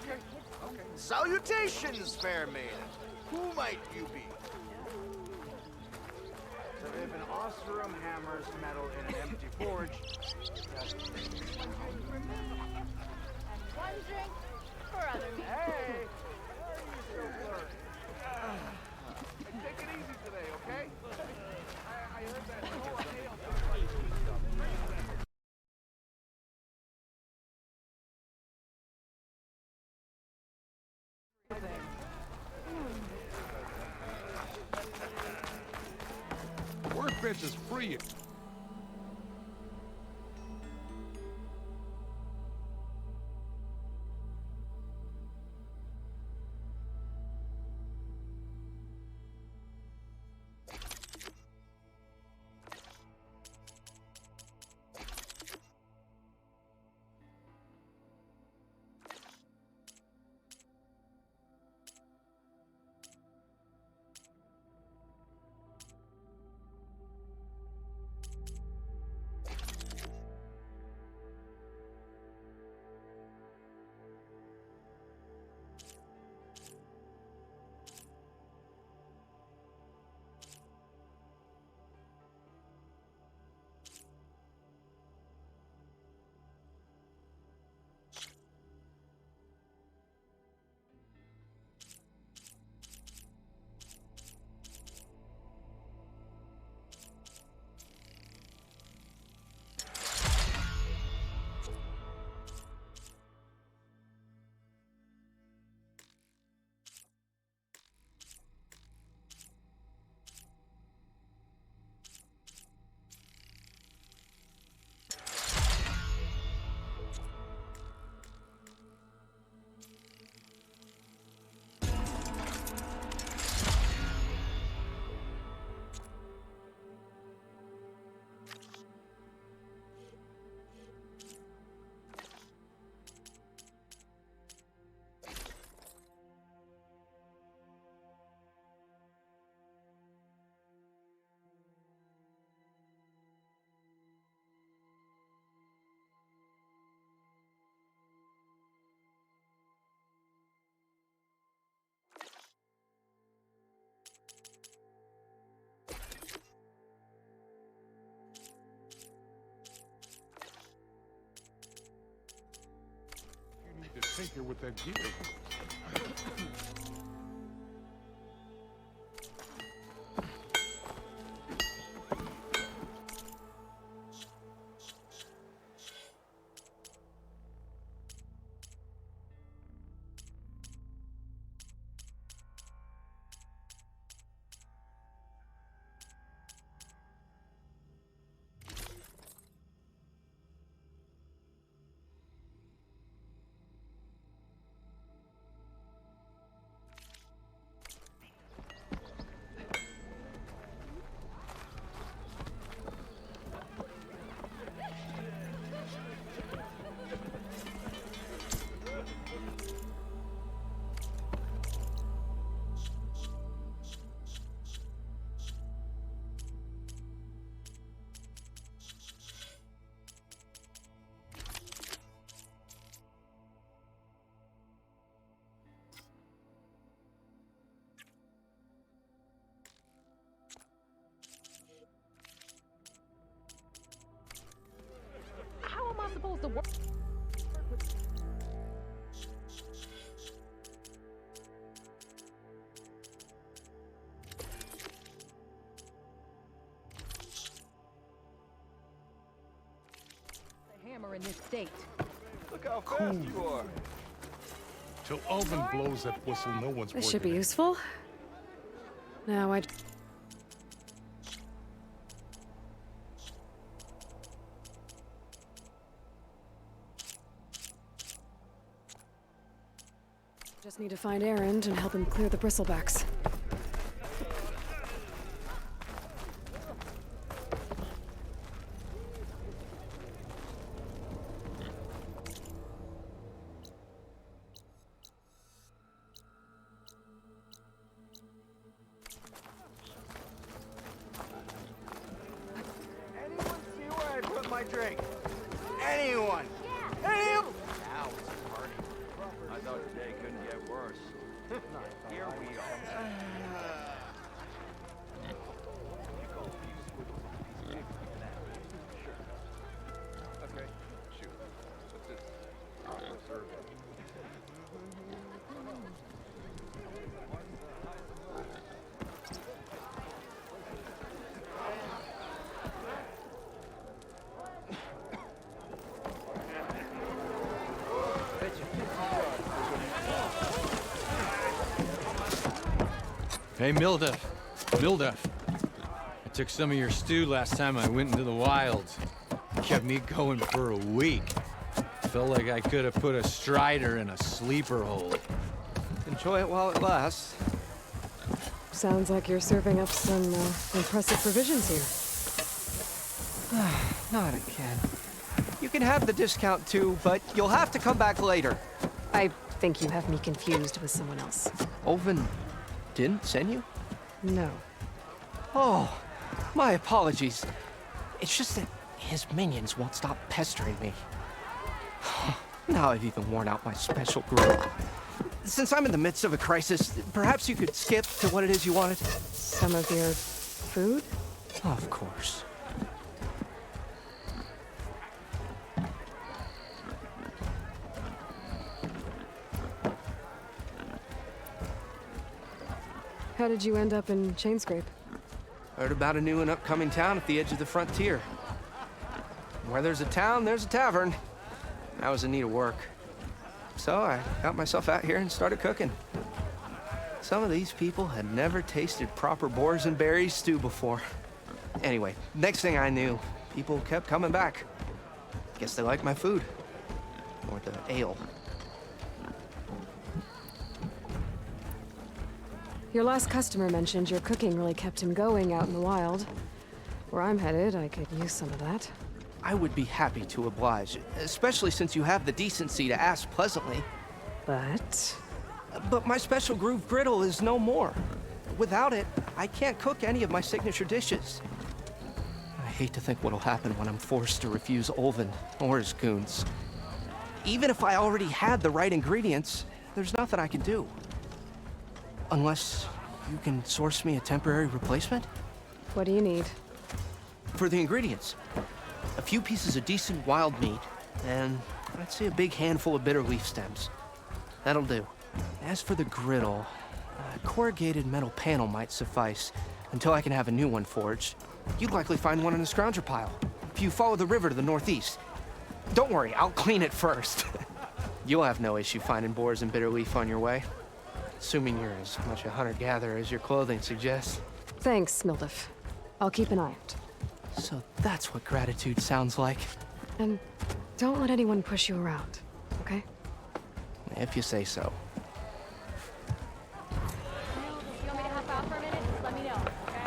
Okay. Salutations, fair maiden. Who might you be? So if an Ostrom hammers metal in an empty forge, And one drink for other me. hey! Why are you so blurry? Take it easy today, okay? I heard that whole ale. Workbench is free. You need to tinker with that gear. How am I supposed to work? The hammer in this state. Look how fast you are. Till Alvin blows that whistle, no one's This working. should be useful. Now I just need to find Erend and help him clear the bristlebacks. anyone see where I put my drink? Anyone? Anyone? Now it's a party. I thought course. Here we are. Okay, shoot. What's this? Hey, Mildef. Mildef. I took some of your stew last time I went into the wilds. Kept me going for a week. Felt like I could have put a strider in a sleeper hole. Enjoy it while it lasts. Sounds like you're serving up some impressive provisions here. Not again. You can have the discount too, but you'll have to come back later. I think you have me confused with someone else. Olvin didn't send you? No. Oh, my apologies. It's just that his minions won't stop pestering me. Now I've even worn out my special group. Since I'm in the midst of a crisis, perhaps you could skip to what it is you wanted? Some of your food? Of course. How did you end up in Chainscrape? Heard about a new and upcoming town at the edge of the frontier. Where there's a town, there's a tavern. I was in need of work. So I got myself out here and started cooking. Some of these people had never tasted proper boars and berries stew before. Anyway, next thing I knew, people kept coming back. Guess they liked my food. Or the ale. Your last customer mentioned your cooking really kept him going out in the wild. Where I'm headed, I could use some of that. I would be happy to oblige, especially since you have the decency to ask pleasantly. But my special groove griddle is no more. Without it, I can't cook any of my signature dishes. I hate to think what'll happen when I'm forced to refuse Olvin or his goons. Even if I already had the right ingredients, there's nothing I can do. Unless you can source me a temporary replacement? What do you need? For the ingredients, a few pieces of decent wild meat, and I'd say a big handful of bitter leaf stems. That'll do. As for the griddle, a corrugated metal panel might suffice until I can have a new one forged. You'd likely find one in a scrounger pile, if you follow the river to the northeast. Don't worry, I'll clean it first. You'll have no issue finding boars and bitter leaf on your way. Assuming you're as much a hunter-gatherer as your clothing suggests. Thanks, Mildef. I'll keep an eye out. So that's what gratitude sounds like. And don't let anyone push you around, okay? If you say so. You want me to help out for a minute? Just let me know, okay?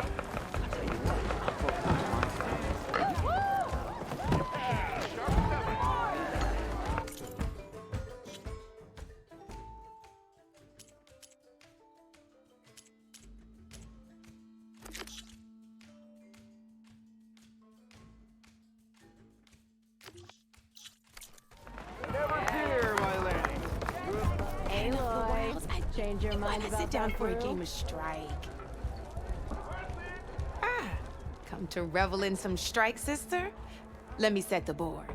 Never fear, my lady. Aloy, change your mind about Sit down that for a brew? game of strike. Ah, come to revel in some strike, sister? Let me set the board.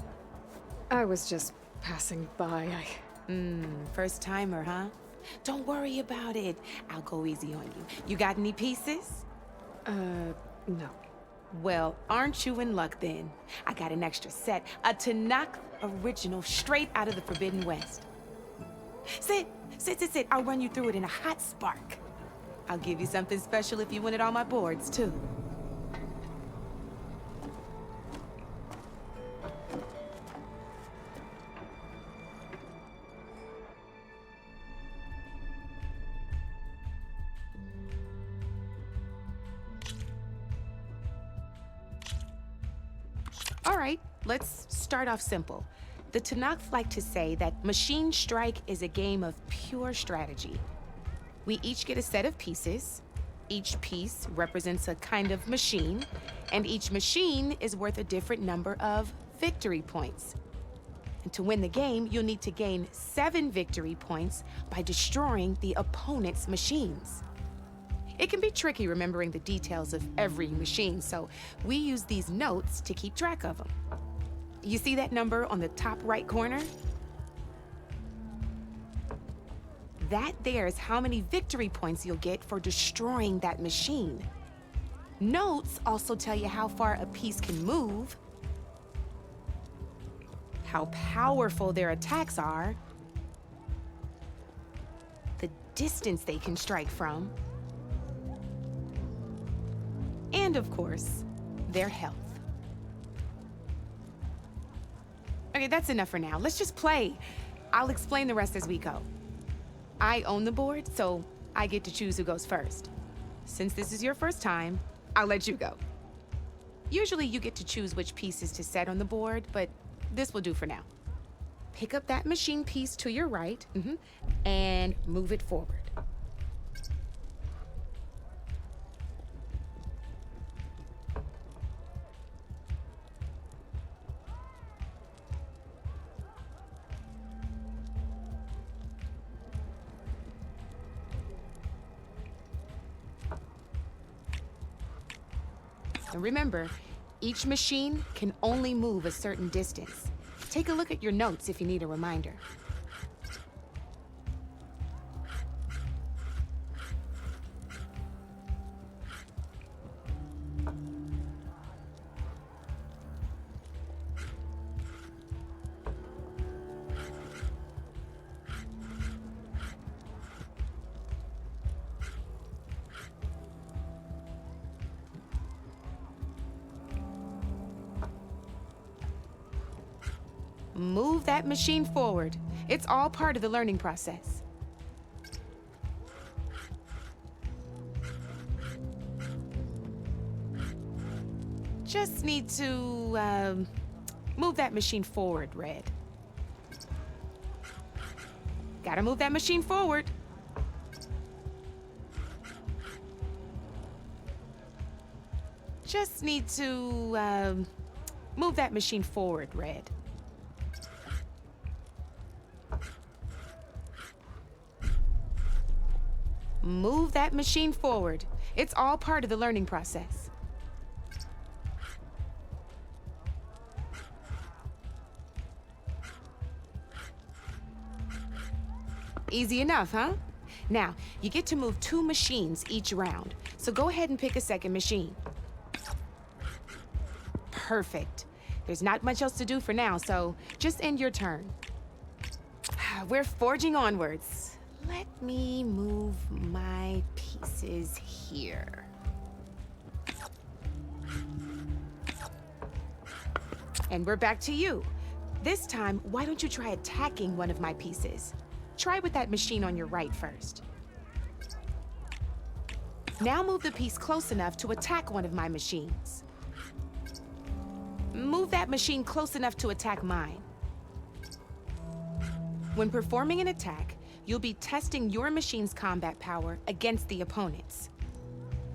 I was just passing by. First timer, huh? Don't worry about it. I'll go easy on you. You got any pieces? No. Well, aren't you in luck then? I got an extra set, a Tanakh original straight out of the Forbidden West. Sit. I'll run you through it in a hot spark. I'll give you something special if you win it on my boards, too. All right, let's start off simple. The Tanakh like to say that Machine Strike is a game of pure strategy. We each get a set of pieces. Each piece represents a kind of machine, and each machine is worth a different number of victory points. And to win the game, you'll need to gain 7 victory points by destroying the opponent's machines. It can be tricky remembering the details of every machine, so we use these notes to keep track of them. You see that number on the top right corner? That there is how many victory points you'll get for destroying that machine. Notes also tell you how far a piece can move, how powerful their attacks are, the distance they can strike from, and of course, their health. Okay, that's enough for now. Let's just play. I'll explain the rest as we go. I own the board, so I get to choose who goes first. Since this is your first time, I'll let you go. Usually you get to choose which pieces to set on the board, but this will do for now. Pick up that machine piece to your right, and move it forward. And remember, each machine can only move a certain distance. Take a look at your notes if you need a reminder. Move that machine forward. It's all part of the learning process. Just need to, move that machine forward, Red. Gotta move that machine forward. Just need to, move that machine forward, Red. Move that machine forward. It's all part of the learning process. Easy enough, huh? Now, you get to move 2 machines each round, so go ahead and pick a second machine. Perfect. There's not much else to do for now, so just end your turn. We're forging onwards. Let me move my pieces here. And we're back to you. This time, why don't you try attacking one of my pieces? Try with that machine on your right first. Now move the piece close enough to attack one of my machines. Move that machine close enough to attack mine. When performing an attack, you'll be testing your machine's combat power against the opponent's.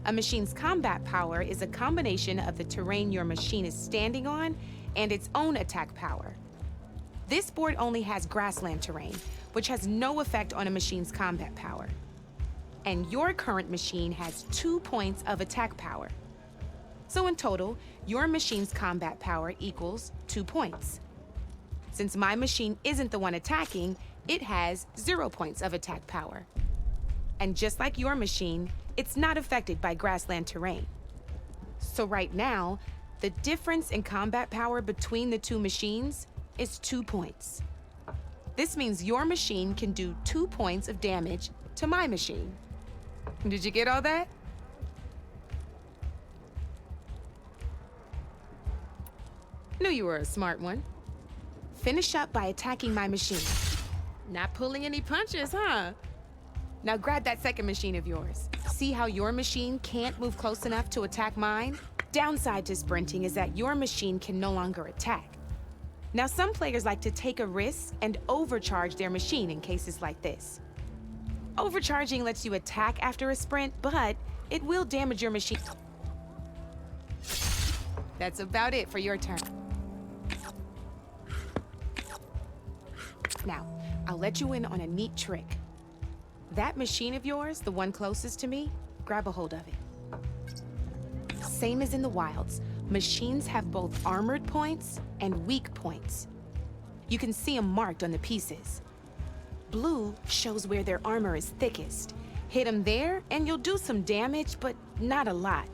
A machine's combat power is a combination of the terrain your machine is standing on and its own attack power. This board only has grassland terrain, which has no effect on a machine's combat power. And your current machine has 2 points of attack power. So in total, your machine's combat power equals 2 points. Since my machine isn't the one attacking, it has 0 points of attack power. And just like your machine, it's not affected by grassland terrain. So right now, the difference in combat power between the 2 machines is 2 points. This means your machine can do 2 points of damage to my machine. Did you get all that? Knew you were a smart one. Finish up by attacking my machine. Not pulling any punches, huh? Now grab that second machine of yours. See how your machine can't move close enough to attack mine? Downside to sprinting is that your machine can no longer attack. Now some players like to take a risk and overcharge their machine in cases like this. Overcharging lets you attack after a sprint, but it will damage your machine. That's about it for your turn. Now, I'll let you in on a neat trick. That machine of yours, the one closest to me, grab a hold of it. Same as in the wilds, machines have both armored points and weak points. You can see them marked on the pieces. Blue shows where their armor is thickest. Hit them there, and you'll do some damage, but not a lot.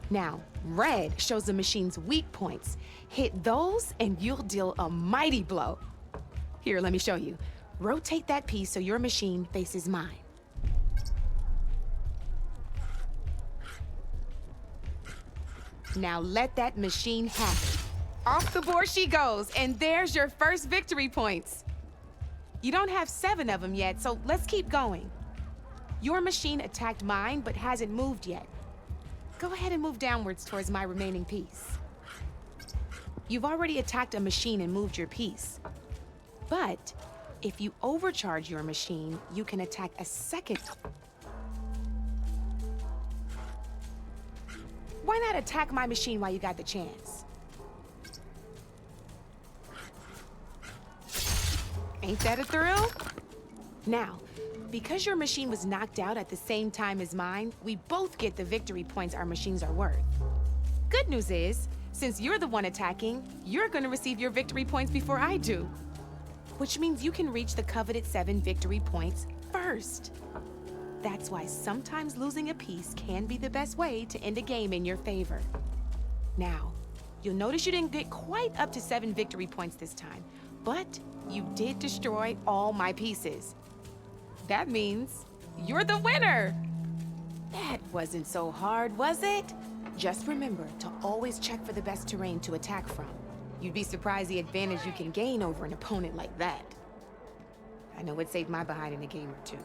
Now, red shows the machine's weak points. Hit those, and you'll deal a mighty blow. Here, let me show you. Rotate that piece so your machine faces mine. Now let that machine have it. Off the board she goes, and there's your first victory points. You don't have 7 of them yet, so let's keep going. Your machine attacked mine, but hasn't moved yet. Go ahead and move downwards towards my remaining piece. You've already attacked a machine and moved your piece. But if you overcharge your machine, you can attack a second. Why not attack my machine while you got the chance? Ain't that a thrill? Now, because your machine was knocked out at the same time as mine, we both get the victory points our machines are worth. Good news is, since you're the one attacking, you're gonna receive your victory points before I do. Which means you can reach the coveted 7 victory points first. That's why sometimes losing a piece can be the best way to end a game in your favor. Now, you'll notice you didn't get quite up to 7 victory points this time, but you did destroy all my pieces. That means you're the winner! That wasn't so hard, was it? Just remember to always check for the best terrain to attack from. You'd be surprised the advantage you can gain over an opponent like that. I know it saved my behind in a game or 2.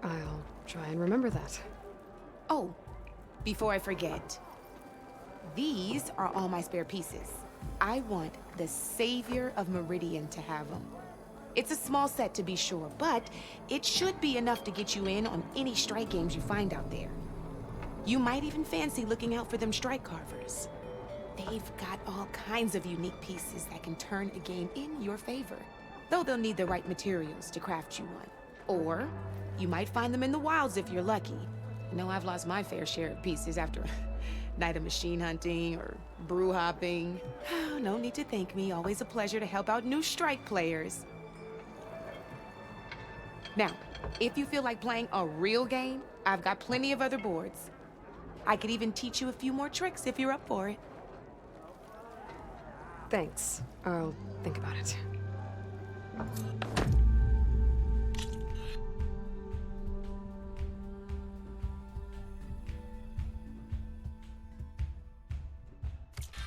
I'll try and remember that. Oh, before I forget, these are all my spare pieces. I want the Savior of Meridian to have them. It's a small set to be sure, but it should be enough to get you in on any strike games you find out there. You might even fancy looking out for them strike carvers. They've got all kinds of unique pieces that can turn a game in your favor, though they'll need the right materials to craft you one. Or you might find them in the wilds if you're lucky. I know I've lost my fair share of pieces after a night of machine hunting or brew hopping. No need to thank me. Always a pleasure to help out new strike players. Now, if you feel like playing a real game, I've got plenty of other boards. I could even teach you a few more tricks if you're up for it. Thanks. I'll think about it.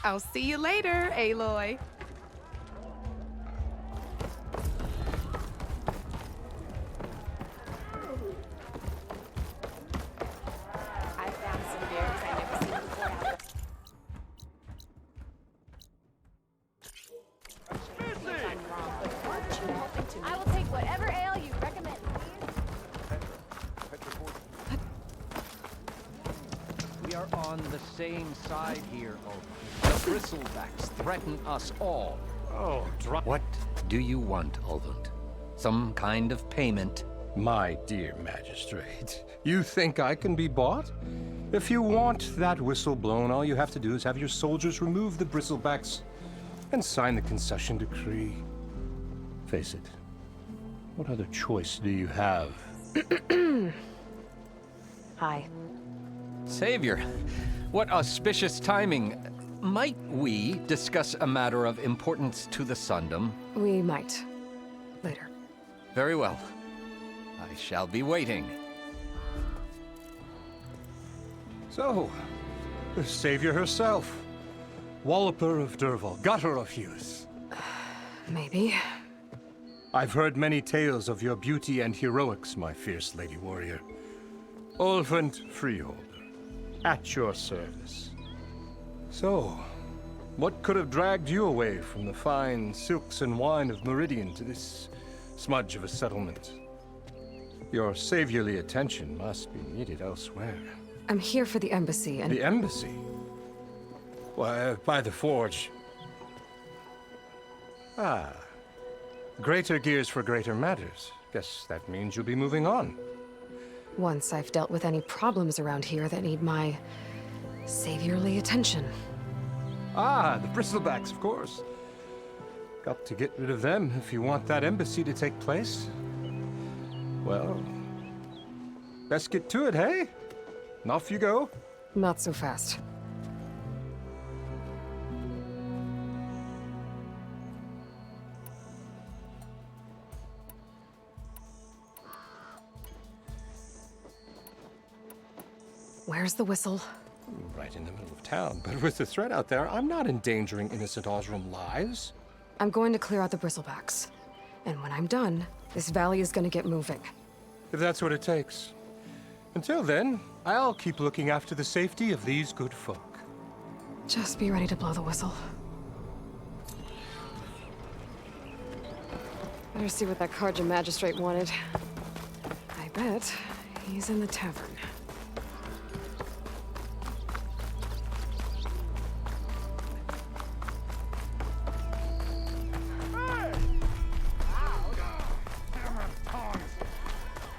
I'll see you later, Aloy. I found some berries I never seen before. I will take whatever ale you recommend, please. We are on the same side here, Oak. The bristlebacks threaten us all. Oh, What do you want, Olvund? Some kind of payment? My dear magistrate, you think I can be bought? If you want that whistle blown, all you have to do is have your soldiers remove the bristlebacks and sign the concession decree. Face it, what other choice do you have? Hi. Savior, what auspicious timing. Might we discuss a matter of importance to the Sundom? We might. Later. Very well. I shall be waiting. So, the savior herself. Walloper of Derval, gutter of youth. Maybe. I've heard many tales of your beauty and heroics, my fierce lady warrior. Olfant Freeholder, at your service. So, what could have dragged you away from the fine silks and wine of Meridian to this smudge of a settlement? Your saviorly attention must be needed elsewhere. I'm here for the embassy and... The embassy? Why, by the forge. Ah, Greater gears for greater matters. Guess that means you'll be moving on. Once I've dealt with any problems around here that need my saviorly attention. Ah, the bristlebacks, of course. Got to get rid of them if you want that embassy to take place. Well, best get to it, hey? And off you go. Not so fast. Where's the whistle? Right in the middle of town, but with the threat out there, I'm not endangering innocent Osram lives. I'm going to clear out the bristlebacks. And when I'm done, this valley is gonna get moving. If that's what it takes. Until then, I'll keep looking after the safety of these good folk. Just be ready to blow the whistle. Better see what that Carja magistrate wanted. I bet he's in the tavern.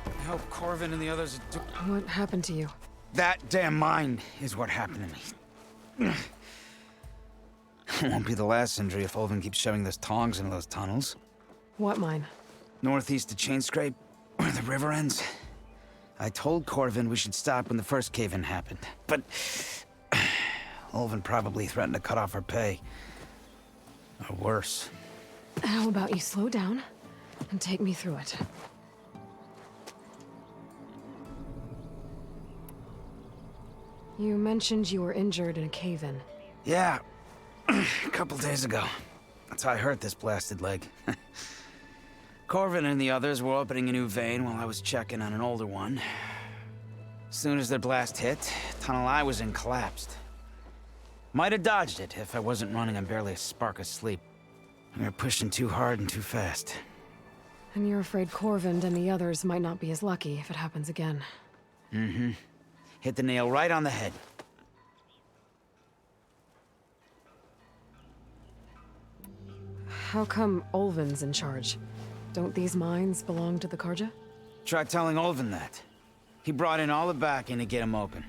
I hope Corvin and the others do. What happened to you? That damn mine is what happened to me. It won't be the last injury if Olvin keeps shoving those tongs into those tunnels. What mine? Northeast of Chainscrape, where the river ends. I told Corvin we should stop when the first cave-in happened, but Olvin probably threatened to cut off our pay. Or worse. How about you slow down and take me through it? You mentioned you were injured in a cave-in. Yeah, a couple days ago. That's how I hurt this blasted leg. Corvin and the others were opening a new vein while I was checking on an older one. As soon as their blast hit, tunnel I was in collapsed. Might have dodged it if I wasn't running on barely a spark of sleep. We were pushing too hard and too fast. And you're afraid Corvind and the others might not be as lucky if it happens again. Mm-hmm. Hit the nail right on the head. How come Olvin's in charge? Don't these mines belong to the Carja? Try telling Olvin that. He brought in all the backing to get them open.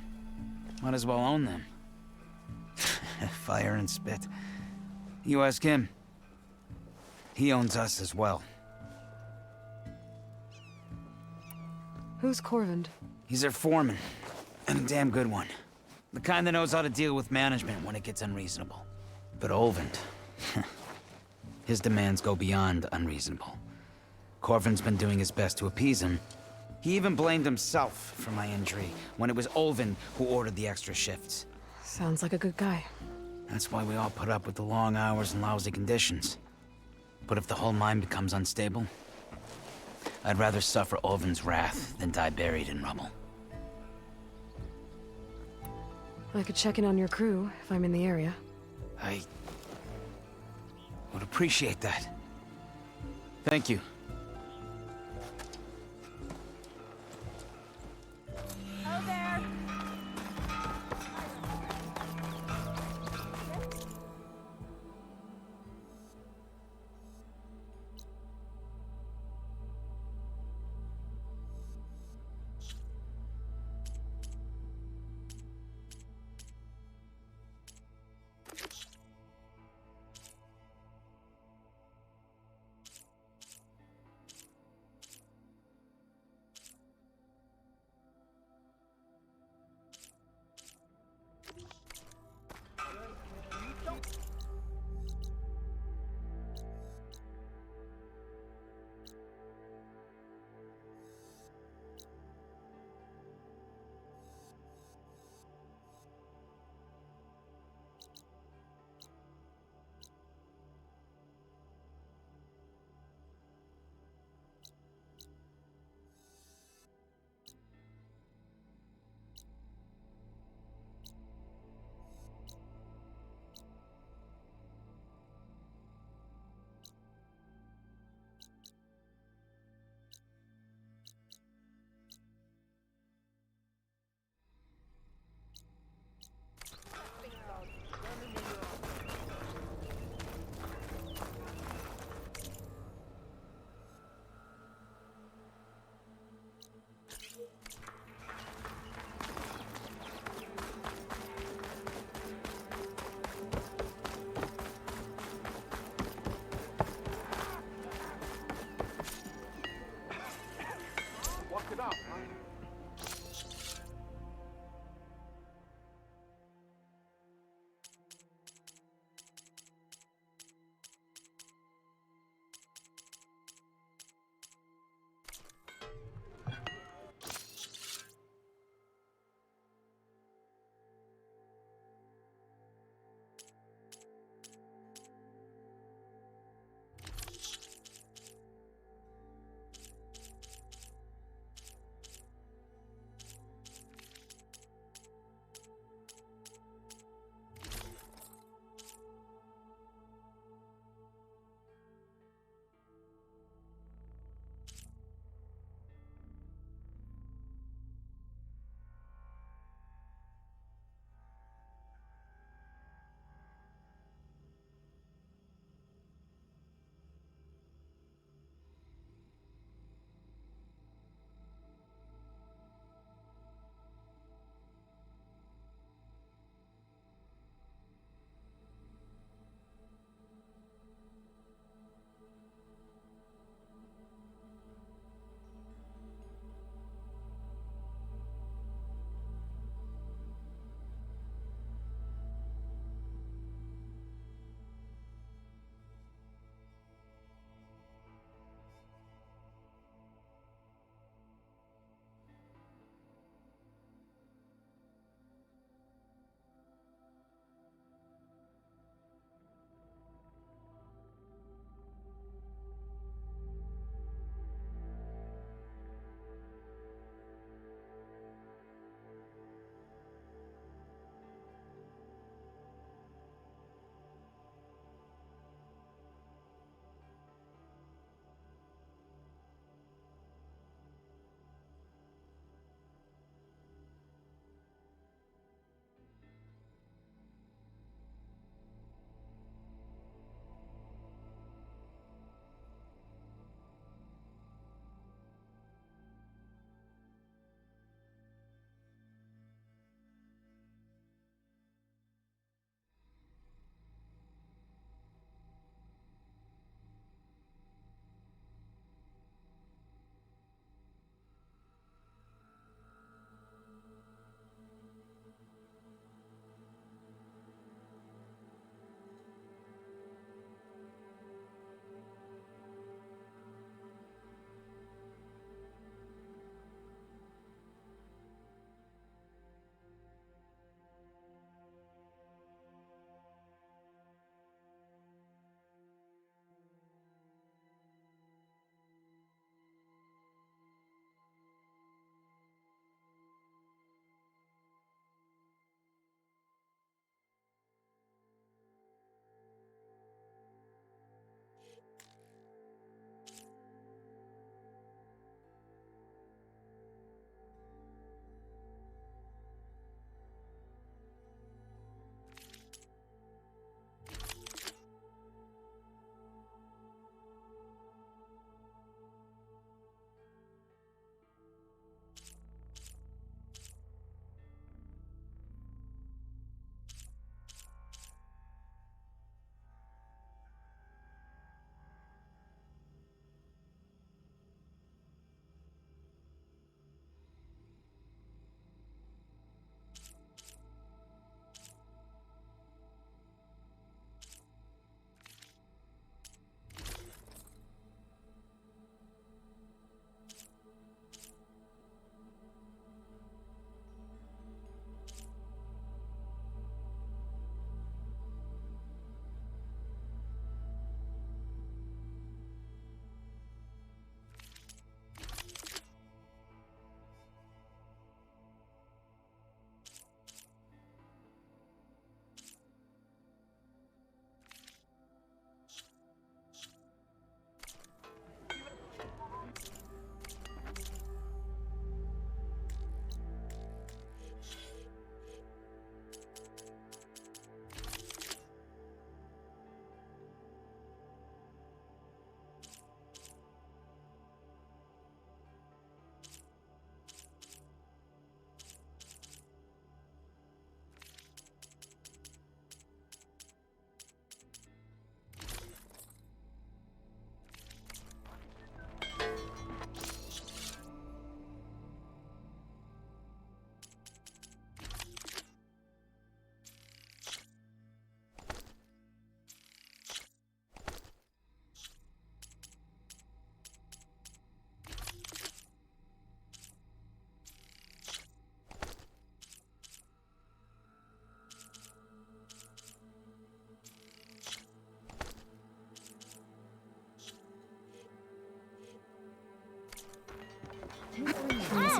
Might as well own them. Fire and spit. You ask him. He owns us as well. Who's Corvind? He's their foreman. And a damn good one. The kind that knows how to deal with management when it gets unreasonable. But Olvind... his demands go beyond unreasonable. Corvin's been doing his best to appease him. He even blamed himself for my injury when it was Olvin who ordered the extra shifts. Sounds like a good guy. That's why we all put up with the long hours and lousy conditions. But if the whole mine becomes unstable, I'd rather suffer Olvin's wrath than die buried in rubble. I could check in on your crew if I'm in the area. I would appreciate that. Thank you. Oh, there.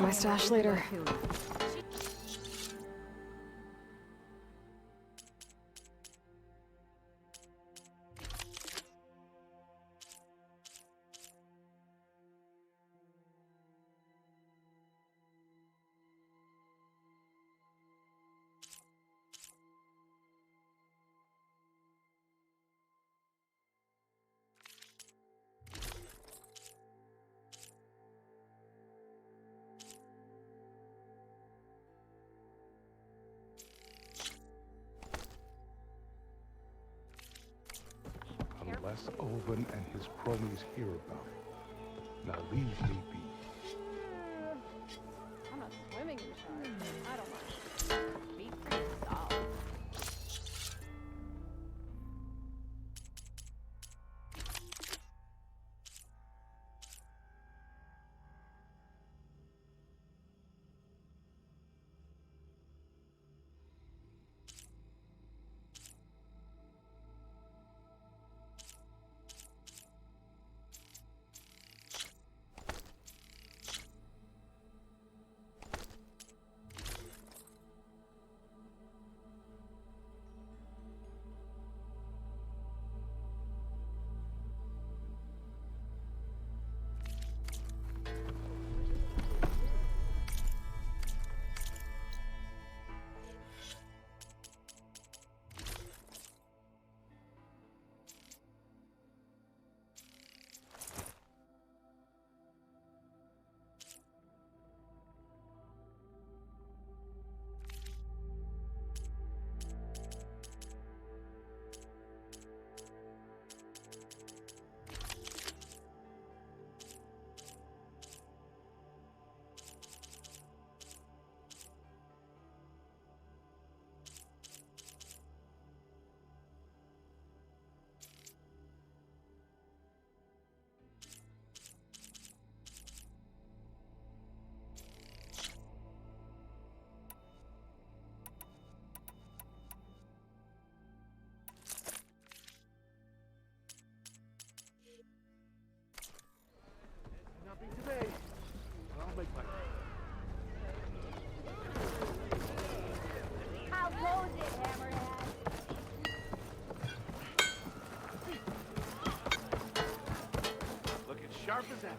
to my stash later. Unless Ulvin and his cronies hear about it. Now leave me be. I'm not swimming in sharks. I don't mind. Be free solid. Today, I'll make my... How goes it, Hammerhead? Looking sharp as ever.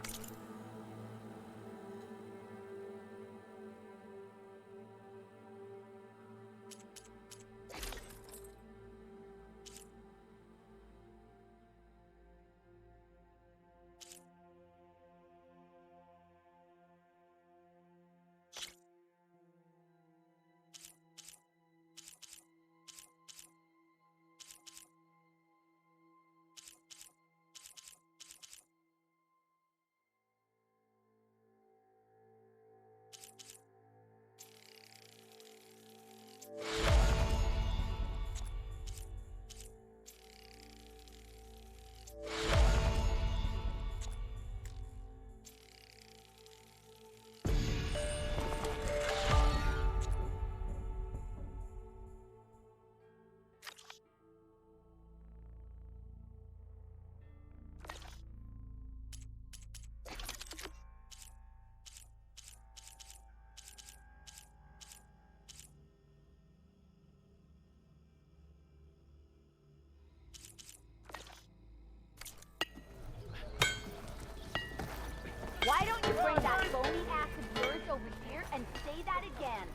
Why don't you bring that phony ass of yours over here and say that again?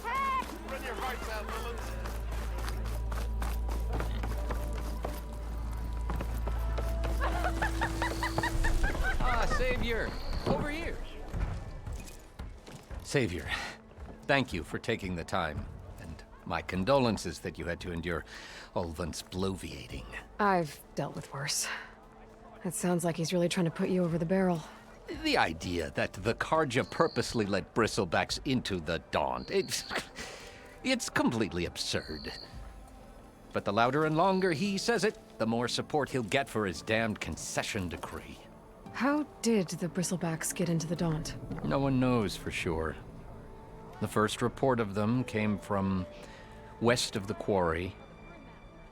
Hey! Run your hearts out, Lilith. Ah, Savior! Over here! Savior, thank you for taking the time. And my condolences that you had to endure Ulvin's bloviating. I've dealt with worse. It sounds like he's really trying to put you over the barrel. The idea that the Karja purposely let bristlebacks into the Daunt, it's completely absurd. But the louder and longer he says it, the more support he'll get for his damned concession decree. How did the bristlebacks get into the Daunt? No one knows for sure. The first report of them came from west of the quarry.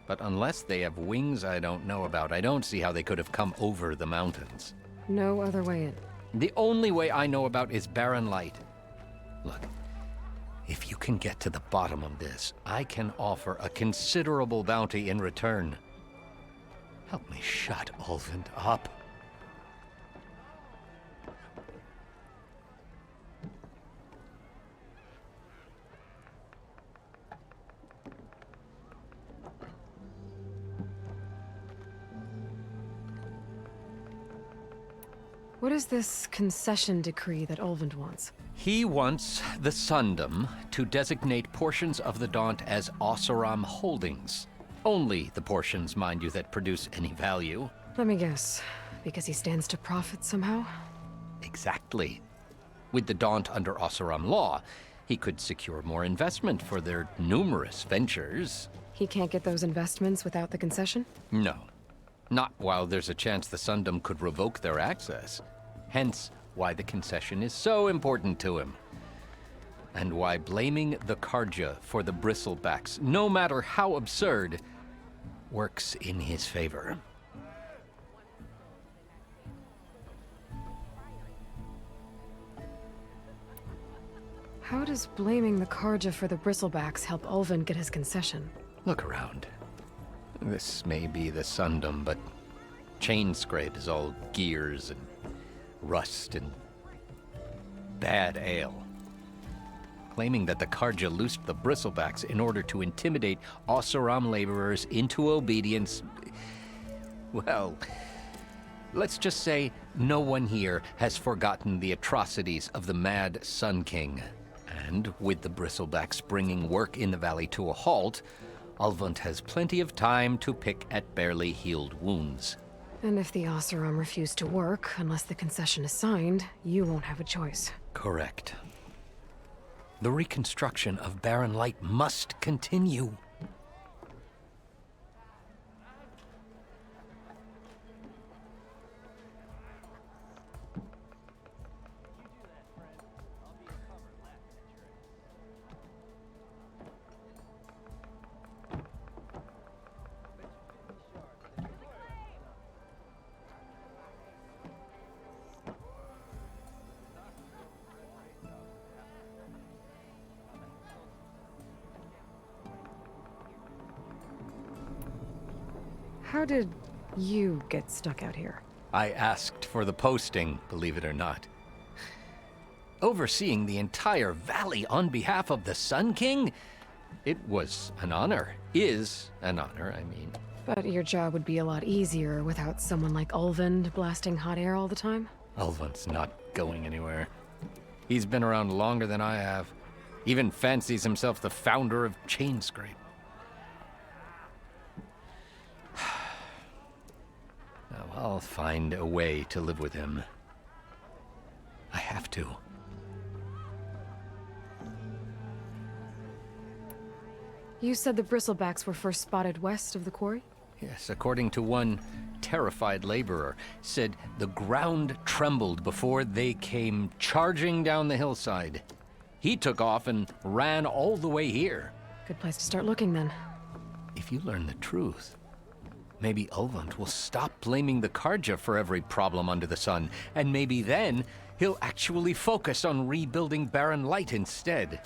But unless they have wings I don't know about, I don't see how they could have come over the mountains. No other way in. The only way I know about is barren light. Look, if you can get to the bottom of this, I can offer a considerable bounty in return. Help me shut Ulvund up. What is this concession decree that Ulvund wants? He wants the Sundom to designate portions of the Daunt as Oseram holdings. Only the portions, mind you, that produce any value. Let me guess. Because he stands to profit somehow? Exactly. With the Daunt under Oseram law, he could secure more investment for their numerous ventures. He can't get those investments without the concession? No. Not while there's a chance the Sundom could revoke their access. Hence, why the concession is so important to him. And why blaming the Karja for the bristlebacks, no matter how absurd, works in his favor. How does blaming the Karja for the bristlebacks help Ulvund get his concession? Look around. This may be the Sundom, but Chainscrape is all gears and rust and bad ale. Claiming that the Karja loosed the bristlebacks in order to intimidate Oseram laborers into obedience. Well, let's just say no one here has forgotten the atrocities of the Mad Sun King. And with the bristlebacks bringing work in the valley to a halt, Ulvund has plenty of time to pick at barely healed wounds. And if the Oseram refuse to work, unless the concession is signed, you won't have a choice. Correct. The reconstruction of Barren Light must continue. How did you get stuck out here? I asked for the posting, believe it or not. Overseeing the entire valley on behalf of the Sun King? It was an honor. Is an honor, I mean. But your job would be a lot easier without someone like Ulvund blasting hot air all the time? Ulvund's not going anywhere. He's been around longer than I have. Even fancies himself the founder of Chainscrape. Now, I'll find a way to live with him. I have to. You said the bristlebacks were first spotted west of the quarry? Yes, according to one terrified laborer, said the ground trembled before they came charging down the hillside. He took off and ran all the way here. Good place to start looking, then. If you learn the truth, maybe Ulvund will stop blaming the Karja for every problem under the sun, and maybe then he'll actually focus on rebuilding Barren Light instead.